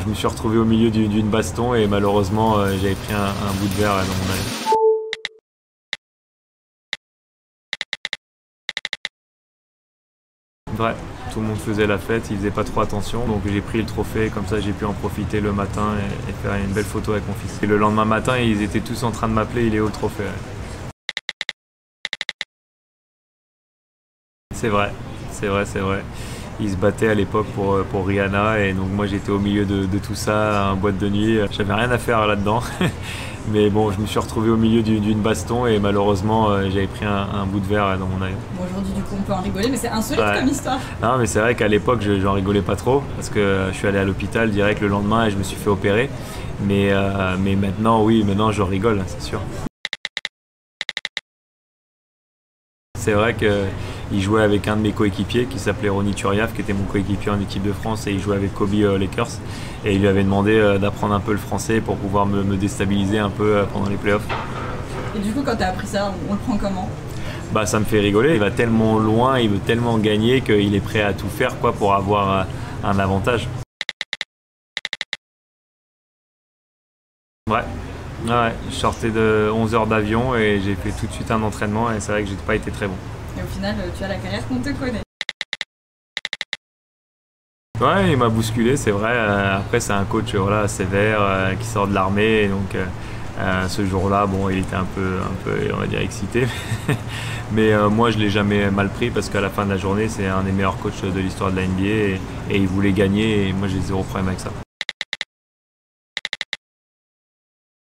Je me suis retrouvé au milieu d'une baston et malheureusement j'avais pris un bout de verre dans mon œil. Vrai, tout le monde faisait la fête, ils faisaient pas trop attention, donc j'ai pris le trophée, comme ça j'ai pu en profiter le matin et faire une belle photo avec mon fils. Et le lendemain matin, ils étaient tous en train de m'appeler, il est où le trophée? C'est vrai, c'est vrai, c'est vrai. Ils se battaient à l'époque pour Rihanna et donc moi j'étais au milieu de tout ça, en boîte de nuit. J'avais rien à faire là-dedans. Mais bon, je me suis retrouvé au milieu d'une baston et malheureusement j'avais pris un bout de verre dans mon œil. Bon, aujourd'hui du coup on peut en rigoler, mais c'est insolite comme histoire. Non mais c'est vrai qu'à l'époque j'en rigolais pas trop parce que je suis allé à l'hôpital direct le lendemain et je me suis fait opérer. Mais maintenant oui, maintenant je rigole, c'est sûr. C'est vrai qu'il jouait avec un de mes coéquipiers qui s'appelait Ronny Turiaf, qui était mon coéquipier en équipe de France, et il jouait avec Kobe Lakers. Et il lui avait demandé d'apprendre un peu le français pour pouvoir me déstabiliser un peu pendant les playoffs. Et du coup, quand tu as appris ça, on le prend comment? Bah, ça me fait rigoler. Il va tellement loin, il veut tellement gagner qu'il est prêt à tout faire pour avoir un avantage. Ouais. Ouais, je sortais de 11 heures d'avion et j'ai fait tout de suite un entraînement et c'est vrai que j'ai pas été très bon. Et au final, tu as la carrière qu'on te connaît. Ouais, il m'a bousculé, c'est vrai. Après, c'est un coach voilà, sévère qui sort de l'armée et donc ce jour-là, bon, il était un peu, on va dire, excité. Mais moi, je l'ai jamais mal pris parce qu'à la fin de la journée, c'est un des meilleurs coachs de l'histoire de la NBA et il voulait gagner et moi, j'ai zéro problème avec ça.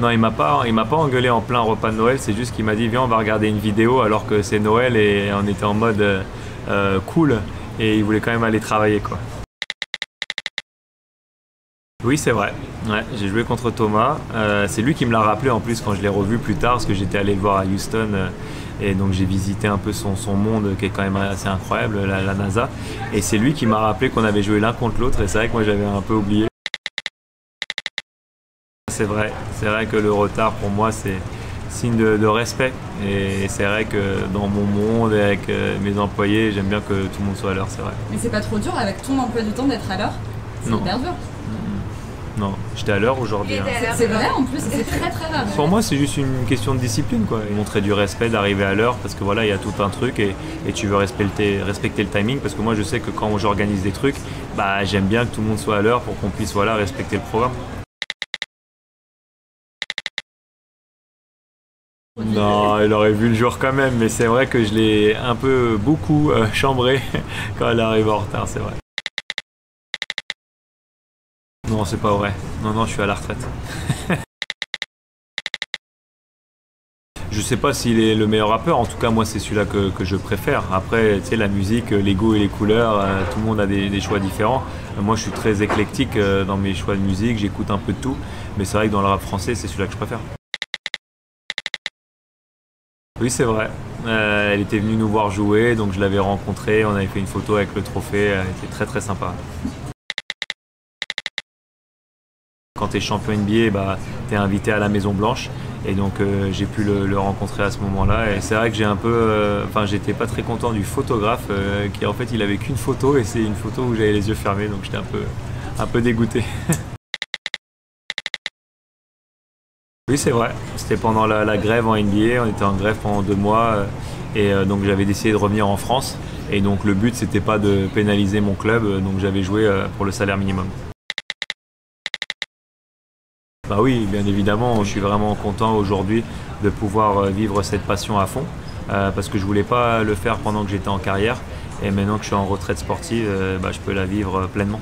Non, il m'a pas engueulé en plein repas de Noël, c'est juste qu'il m'a dit viens on va regarder une vidéo alors que c'est Noël et on était en mode cool et il voulait quand même aller travailler quoi. Oui c'est vrai, ouais, j'ai joué contre Thomas, c'est lui qui me l'a rappelé en plus quand je l'ai revu plus tard parce que j'étais allé le voir à Houston et donc j'ai visité un peu son monde qui est quand même assez incroyable, la NASA, et c'est lui qui m'a rappelé qu'on avait joué l'un contre l'autre et c'est vrai que moi j'avais un peu oublié. C'est vrai que le retard pour moi c'est signe de respect et c'est vrai que dans mon monde et avec mes employés j'aime bien que tout le monde soit à l'heure, c'est vrai. Mais c'est pas trop dur avec ton emploi du temps d'être à l'heure? C'est hyper dur. Non, j'étais à l'heure aujourd'hui. Hein. C'est vrai en plus, c'est très très rare. Pour moi c'est juste une question de discipline quoi. Montrer du respect, d'arriver à l'heure parce que voilà il y a tout un truc et tu veux respecter le timing parce que moi je sais que quand j'organise des trucs, bah j'aime bien que tout le monde soit à l'heure pour qu'on puisse voilà respecter le programme. Non, elle aurait vu le jour quand même, mais c'est vrai que je l'ai un peu beaucoup chambré quand elle arrive en retard, c'est vrai. Non, c'est pas vrai. Non, je suis à la retraite. Je sais pas s'il est le meilleur rappeur, en tout cas moi c'est celui-là que je préfère. Après, tu sais, la musique, les goûts et les couleurs, tout le monde a des choix différents. Moi je suis très éclectique dans mes choix de musique, j'écoute un peu de tout, mais c'est vrai que dans le rap français c'est celui-là que je préfère. Oui, c'est vrai. Elle était venue nous voir jouer, donc je l'avais rencontrée, on avait fait une photo avec le trophée, elle était très très sympa. Quand tu es champion NBA, bah, tu es invité à la Maison Blanche et donc j'ai pu le rencontrer à ce moment-là. Et c'est vrai que j'ai un peu, j'étais pas très content du photographe qui en fait il avait qu'une photo et c'est une photo où j'avais les yeux fermés, donc j'étais un peu dégoûté. Oui, c'est vrai. C'était pendant la grève en NBA. On était en grève pendant 2 mois et donc j'avais décidé de revenir en France. Et donc le but, c'était pas de pénaliser mon club, donc j'avais joué pour le salaire minimum. Bah oui, bien évidemment, je suis vraiment content aujourd'hui de pouvoir vivre cette passion à fond parce que je voulais pas le faire pendant que j'étais en carrière et maintenant que je suis en retraite sportive, je peux la vivre pleinement.